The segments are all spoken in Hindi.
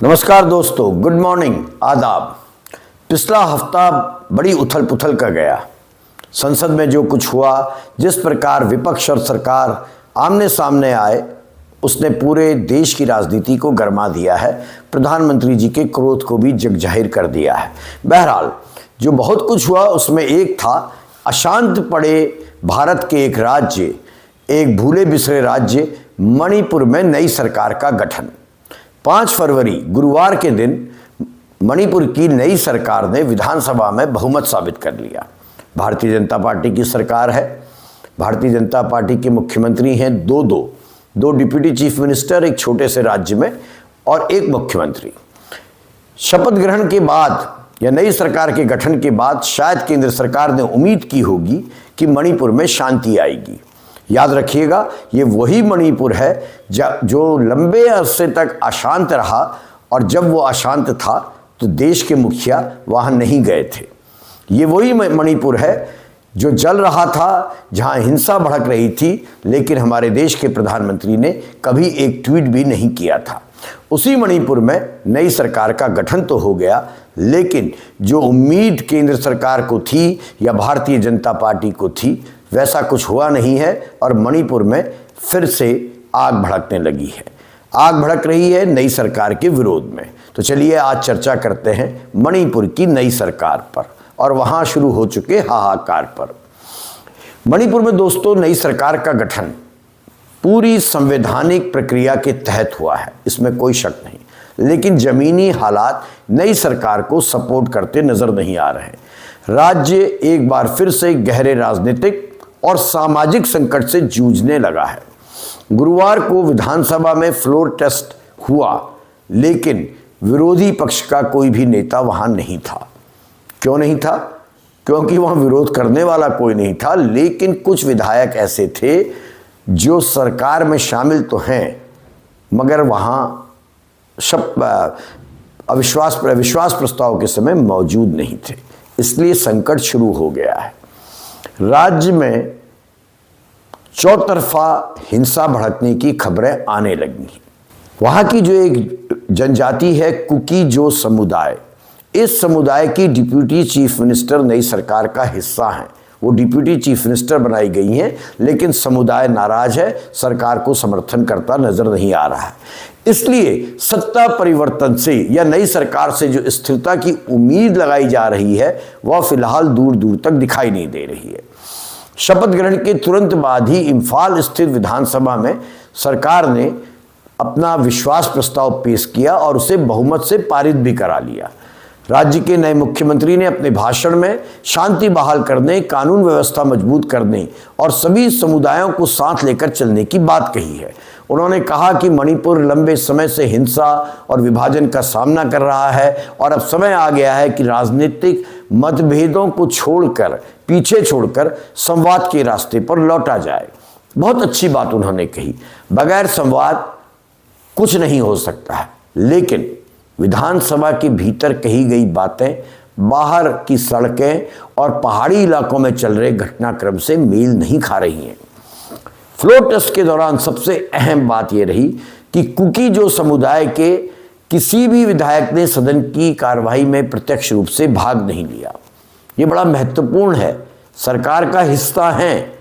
नमस्कार दोस्तों, गुड मॉर्निंग, आदाब। पिछला हफ्ता बड़ी उथल पुथल का गया। संसद में जो कुछ हुआ, जिस प्रकार विपक्ष और सरकार आमने सामने आए, उसने पूरे देश की राजनीति को गरमा दिया है। प्रधानमंत्री जी के क्रोध को भी जगजाहिर कर दिया है। बहरहाल जो बहुत कुछ हुआ उसमें एक था अशांत पड़े भारत के एक राज्य, एक भूले बिसरे राज्य मणिपुर में नई सरकार का गठन। 5 फरवरी गुरुवार के दिन मणिपुर की नई सरकार ने विधानसभा में बहुमत साबित कर लिया। भारतीय जनता पार्टी की सरकार है। भारतीय जनता पार्टी के मुख्यमंत्री हैं दो डिप्टी चीफ मिनिस्टर, एक छोटे से राज्य में, और एक मुख्यमंत्री। शपथ ग्रहण के बाद या नई सरकार के गठन के बाद शायद केंद्र सरकार ने उम्मीद की होगी कि मणिपुर में शांति आएगी। याद रखिएगा, ये वही मणिपुर है जो लंबे अरसे तक अशांत रहा, और जब वो अशांत था तो देश के मुखिया वहाँ नहीं गए थे। ये वही मणिपुर है जो जल रहा था, जहाँ हिंसा भड़क रही थी, लेकिन हमारे देश के प्रधानमंत्री ने कभी एक ट्वीट भी नहीं किया था। उसी मणिपुर में नई सरकार का गठन तो हो गया, लेकिन जो उम्मीद केंद्र सरकार को थी या भारतीय जनता पार्टी को थी, वैसा कुछ हुआ नहीं है, और मणिपुर में फिर से आग भड़कने लगी है। आग भड़क रही है नई सरकार के विरोध में। तो चलिए आज चर्चा करते हैं मणिपुर की नई सरकार पर और वहां शुरू हो चुके हाहाकार पर। मणिपुर में दोस्तों नई सरकार का गठन पूरी संवैधानिक प्रक्रिया के तहत हुआ है, इसमें कोई शक नहीं, लेकिन जमीनी हालात नई सरकार को सपोर्ट करते नजर नहीं आ रहे। राज्य एक बार फिर से गहरे राजनीतिक और सामाजिक संकट से जूझने लगा है। गुरुवार को विधानसभा में फ्लोर टेस्ट हुआ, लेकिन विरोधी पक्ष का कोई भी नेता वहां नहीं था। क्यों नहीं था? क्योंकि वहां विरोध करने वाला कोई नहीं था, लेकिन कुछ विधायक ऐसे थे जो सरकार में शामिल तो हैं, मगर वहां विश्वास प्रस्ताव के समय मौजूद नहीं थे। इसलिए संकट शुरू हो गया है। राज्य में चौतरफा हिंसा भड़कने की खबरें आने लगी। वहां की जो एक जनजाति है कुकी जो समुदाय, इस समुदाय की डिप्टी चीफ मिनिस्टर नई सरकार का हिस्सा हैं। वो डिप्टी चीफ मिनिस्टर बनाई गई हैं, लेकिन समुदाय नाराज है, सरकार को समर्थन करता नजर नहीं आ रहा है। इसलिए सत्ता परिवर्तन से या नई सरकार से जो स्थिरता की उम्मीद लगाई जा रही है, वह फिलहाल दूर दूर तक दिखाई नहीं दे रही है। शपथ ग्रहण के तुरंत बाद ही इम्फाल स्थित विधानसभा में सरकार ने अपना विश्वास प्रस्ताव पेश किया और उसे बहुमत से पारित भी करा लिया। राज्य के नए मुख्यमंत्री ने अपने भाषण में शांति बहाल करने, कानून व्यवस्था मजबूत करने और सभी समुदायों को साथ लेकर चलने की बात कही है। उन्होंने कहा कि मणिपुर लंबे समय से हिंसा और विभाजन का सामना कर रहा है, और अब समय आ गया है कि राजनीतिक मतभेदों को पीछे छोड़कर संवाद के रास्ते पर लौटा जाए। बहुत अच्छी बात उन्होंने कही। बगैर संवाद कुछ नहीं हो सकता है, लेकिन विधानसभा के भीतर कही गई बातें बाहर की सड़कें और पहाड़ी इलाकों में चल रहे घटनाक्रम से मेल नहीं खा रही हैं। फ्लोर टेस्ट के दौरान सबसे अहम बात यह रही कि कुकी जो समुदाय के किसी भी विधायक ने सदन की कार्यवाही में प्रत्यक्ष रूप से भाग नहीं लिया। ये बड़ा महत्वपूर्ण है। सरकार का हिस्सा हैं,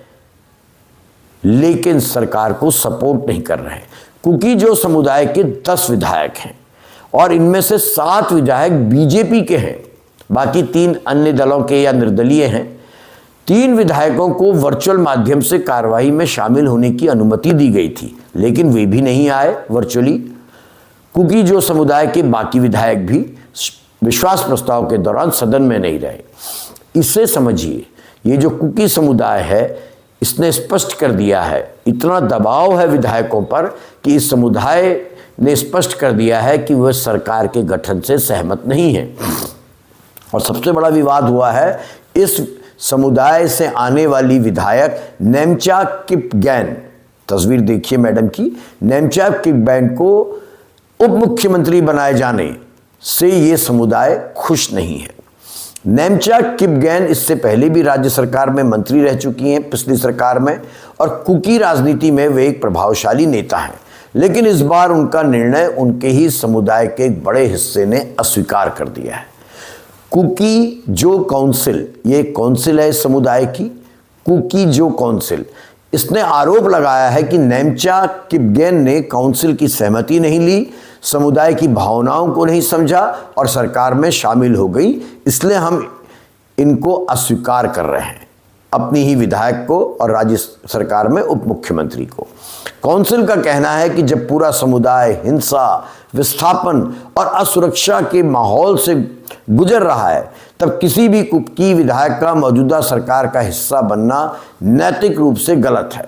लेकिन सरकार को सपोर्ट नहीं कर रहे हैं। कुकी जो समुदाय के 10 विधायक हैं, और इनमें से 7 विधायक बीजेपी के हैं, बाकी 3 अन्य दलों के या निर्दलीय हैं। 3 विधायकों को वर्चुअल माध्यम से कार्यवाही में शामिल होने की अनुमति दी गई थी, लेकिन वे भी नहीं आए वर्चुअली। कुकी जो समुदाय के बाकी विधायक भी विश्वास प्रस्ताव के दौरान सदन में नहीं रहे। इससे समझिए, ये जो कुकी समुदाय है, इसने स्पष्ट कर दिया है, इतना दबाव है विधायकों पर कि इस समुदाय ने स्पष्ट कर दिया है कि वह सरकार के गठन से सहमत नहीं है। और सबसे बड़ा विवाद हुआ है इस समुदाय से आने वाली विधायक नेमचा किपगैन। तस्वीर देखिए मैडम की। नेमचा किपगैन को उप मुख्यमंत्री बनाए जाने से ये समुदाय खुश नहीं है। नेमचा किपगैन इससे पहले भी राज्य सरकार में मंत्री रह चुकी हैं, पिछली सरकार में, और कुकी राजनीति में वे एक प्रभावशाली नेता हैं। लेकिन इस बार उनका निर्णय उनके ही समुदाय के एक बड़े हिस्से ने अस्वीकार कर दिया है। कुकी जो काउंसिल, ये काउंसिल है समुदाय की, कुकी जो काउंसिल, इसने आरोप लगाया है कि नेमचा किपगेन ने काउंसिल की सहमति नहीं ली, समुदाय की भावनाओं को नहीं समझा और सरकार में शामिल हो गई, इसलिए हम इनको अस्वीकार कर रहे हैं, अपनी ही विधायक को और राज्य सरकार में उप मुख्यमंत्री को। काउंसिल का कहना है कि जब पूरा समुदाय हिंसा, विस्थापन और असुरक्षा के माहौल से गुजर रहा है, तब किसी भी कुकी विधायक का मौजूदा सरकार का हिस्सा बनना नैतिक रूप से गलत है।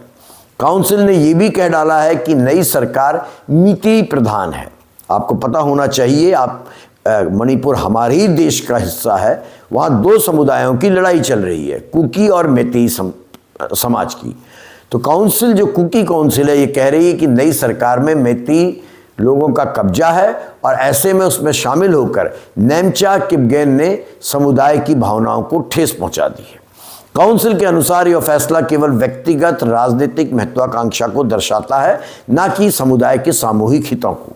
काउंसिल ने यह भी कह डाला है कि नई सरकार नीति प्रधान है। आपको पता होना चाहिए, आप मणिपुर हमारे ही देश का हिस्सा है, वहाँ दो समुदायों की लड़ाई चल रही है, कुकी और मेतेई समाज की। तो काउंसिल, जो कुकी काउंसिल है, ये कह रही है कि नई सरकार में मेतेई लोगों का कब्जा है और ऐसे में उसमें शामिल होकर नेमचा किपगेन ने समुदाय की भावनाओं को ठेस पहुंचा दी है। काउंसिल के अनुसार यह फैसला केवल व्यक्तिगत राजनीतिक महत्वाकांक्षा को दर्शाता है, न कि समुदाय के सामूहिक हितों को।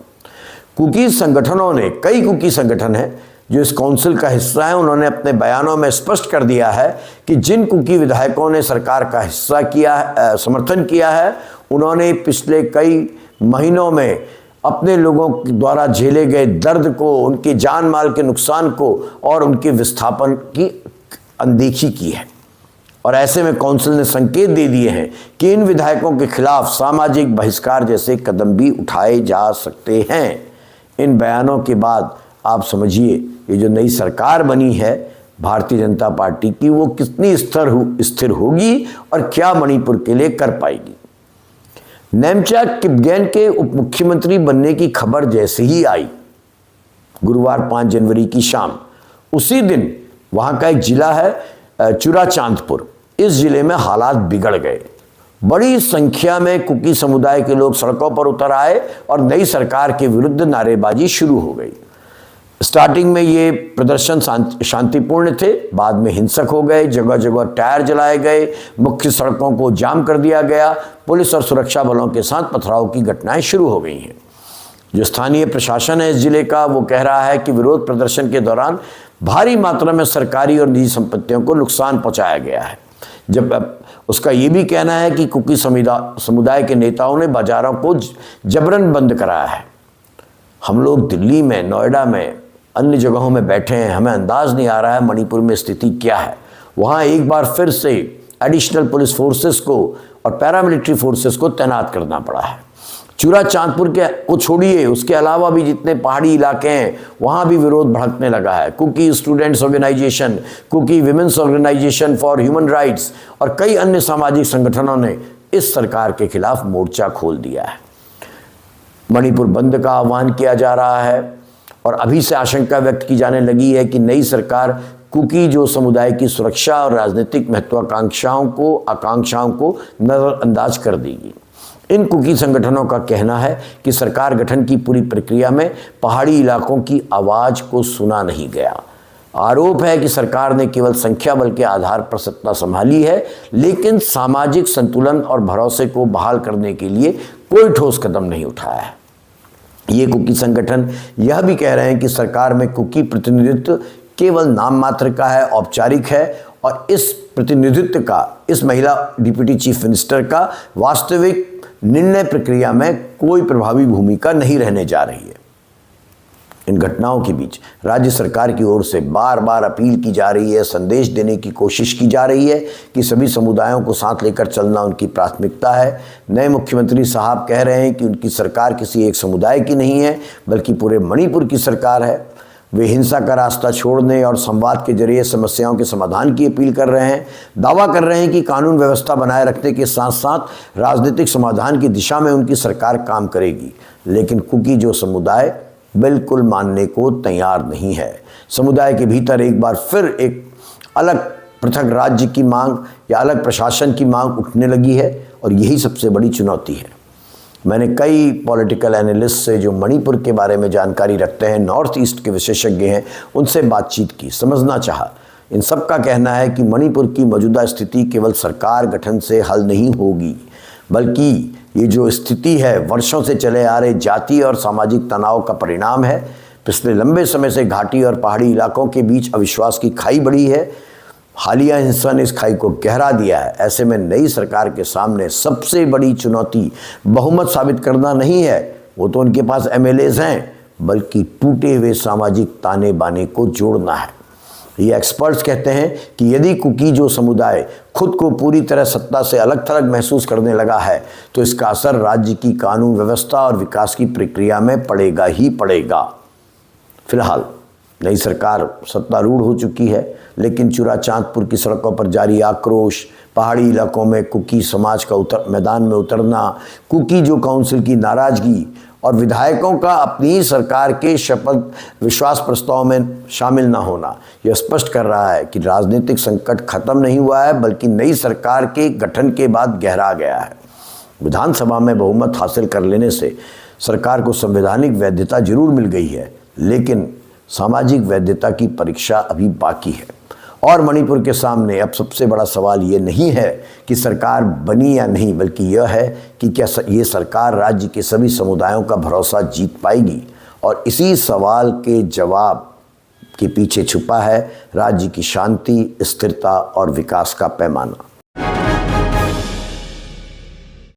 कुकी संगठनों ने, कई कुकी संगठन हैं जो इस काउंसिल का हिस्सा है, उन्होंने अपने बयानों में स्पष्ट कर दिया है कि जिन कुकी विधायकों ने सरकार का हिस्सा किया, समर्थन किया है, उन्होंने पिछले कई महीनों में अपने लोगों द्वारा झेले गए दर्द को, उनके जान माल के नुकसान को और उनके विस्थापन की अनदेखी की है। और ऐसे में काउंसिल ने संकेत दे दिए हैं कि इन विधायकों के खिलाफ सामाजिक बहिष्कार जैसे कदम भी उठाए जा सकते हैं। इन बयानों के बाद आप समझिए ये जो नई सरकार बनी है भारतीय जनता पार्टी की, वो कितनी स्थिर होगी और क्या मणिपुर के लिए कर पाएगी। नेमचा किपगेन के उप मुख्यमंत्री बनने की खबर जैसे ही आई, गुरुवार 5 जनवरी की शाम, उसी दिन वहां का एक जिला है चुराचांदपुर, इस जिले में हालात बिगड़ गए। बड़ी संख्या में कुकी समुदाय के लोग सड़कों पर उतर आए और नई सरकार के विरुद्ध नारेबाजी शुरू हो गई। स्टार्टिंग में ये प्रदर्शन शांतिपूर्ण थे, बाद में हिंसक हो गए, जगह जगह टायर जलाए गए, मुख्य सड़कों को जाम कर दिया गया, पुलिस और सुरक्षा बलों के साथ पथराव की घटनाएं शुरू हो गई हैं। जो स्थानीय प्रशासन है इस जिले का, वो कह रहा है कि विरोध प्रदर्शन के दौरान भारी मात्रा में सरकारी और निजी संपत्तियों को नुकसान पहुंचाया गया है। जब उसका ये भी कहना है कि कुकी समुदाय के नेताओं ने बाजारों को जबरन बंद कराया है। हम लोग दिल्ली में, नोएडा में, अन्य जगहों में बैठे हैं, हमें अंदाज नहीं आ रहा है मणिपुर में स्थिति क्या है। वहाँ एक बार फिर से एडिशनल पुलिस फोर्सेस को और पैरामिलिट्री फोर्सेस को तैनात करना पड़ा है। चुराचांदपुर के को छोड़िए, उसके अलावा भी जितने पहाड़ी इलाके हैं वहाँ भी विरोध भड़कने लगा है। Kuki students organisation, Kuki women's organisation for human rights और कई अन्य सामाजिक संगठनों ने इस सरकार के खिलाफ मोर्चा खोल दिया है। मणिपुर बंद का आह्वान किया जा रहा है और अभी से आशंका व्यक्त की जाने लगी है कि नई सरकार कुकी जो समुदाय की सुरक्षा और राजनीतिक महत्वाकांक्षाओं को, आकांक्षाओं को नजरअंदाज कर देगी। इन कुकी संगठनों का कहना है कि सरकार गठन की पूरी प्रक्रिया में पहाड़ी इलाकों की आवाज को सुना नहीं गया। आरोप है कि सरकार ने केवल संख्या बल के आधार पर सत्ता संभाली है, लेकिन सामाजिक संतुलन और भरोसे को बहाल करने के लिए कोई ठोस कदम नहीं उठाया है। ये कुकी संगठन यह भी कह रहे हैं कि सरकार में कुकी प्रतिनिधित्व केवल नाम मात्र का है, औपचारिक है और इस प्रतिनिधित्व का, इस महिला डिप्टी चीफ मिनिस्टर का वास्तविक निर्णय प्रक्रिया में कोई प्रभावी भूमिका नहीं रहने जा रही है। इन घटनाओं के बीच राज्य सरकार की ओर से बार बार अपील की जा रही है, संदेश देने की कोशिश की जा रही है कि सभी समुदायों को साथ लेकर चलना उनकी प्राथमिकता है। नए मुख्यमंत्री साहब कह रहे हैं कि उनकी सरकार किसी एक समुदाय की नहीं है, बल्कि पूरे मणिपुर की सरकार है। वे हिंसा का रास्ता छोड़ने और संवाद के जरिए समस्याओं के समाधान की अपील कर रहे हैं। दावा कर रहे हैं कि कानून व्यवस्था बनाए रखने के साथ साथ राजनीतिक समाधान की दिशा में उनकी सरकार काम करेगी। लेकिन कुकी जो समुदाय बिल्कुल मानने को तैयार नहीं है। समुदाय के भीतर एक बार फिर एक अलग पृथक राज्य की मांग या अलग प्रशासन की मांग उठने लगी है और यही सबसे बड़ी चुनौती है। मैंने कई पॉलिटिकल एनालिस्ट से जो मणिपुर के बारे में जानकारी रखते हैं, नॉर्थ ईस्ट के विशेषज्ञ हैं, उनसे बातचीत की, समझना चाहा। इन सब का कहना है कि मणिपुर की मौजूदा स्थिति केवल सरकार गठन से हल नहीं होगी, बल्कि ये जो स्थिति है वर्षों से चले आ रहे जातीय और सामाजिक तनाव का परिणाम है। पिछले लंबे समय से घाटी और पहाड़ी इलाकों के बीच अविश्वास की खाई बढ़ी है। हालिया हिंसा ने इस खाई को गहरा दिया है। ऐसे में नई सरकार के सामने सबसे बड़ी चुनौती बहुमत साबित करना नहीं है, वो तो उनके पास एमएलएज हैं, बल्कि टूटे हुए सामाजिक ताने बाने को जोड़ना है। ये एक्सपर्ट्स कहते हैं कि यदि कुकी जो समुदाय खुद को पूरी तरह सत्ता से अलग थलग महसूस करने लगा है तो इसका असर राज्य की कानून व्यवस्था और विकास की प्रक्रिया में पड़ेगा ही पड़ेगा। फिलहाल नई सरकार सत्तारूढ़ हो चुकी है, लेकिन चुराचांदपुर की सड़कों पर जारी आक्रोश, पहाड़ी इलाकों में कुकी समाज का मैदान में उतरना, कुकी जो काउंसिल की नाराजगी और विधायकों का अपनी सरकार के शपथ विश्वास प्रस्ताव में शामिल न होना, यह स्पष्ट कर रहा है कि राजनीतिक संकट खत्म नहीं हुआ है, बल्कि नई सरकार के गठन के बाद गहरा गया है। विधानसभा में बहुमत हासिल कर लेने से सरकार को संवैधानिक वैधता जरूर मिल गई है, लेकिन सामाजिक वैधता की परीक्षा अभी बाकी है। और मणिपुर के सामने अब सबसे बड़ा सवाल ये नहीं है कि सरकार बनी या नहीं, बल्कि यह है कि क्या ये सरकार राज्य के सभी समुदायों का भरोसा जीत पाएगी। और इसी सवाल के जवाब के पीछे छुपा है राज्य की शांति, स्थिरता और विकास का पैमाना।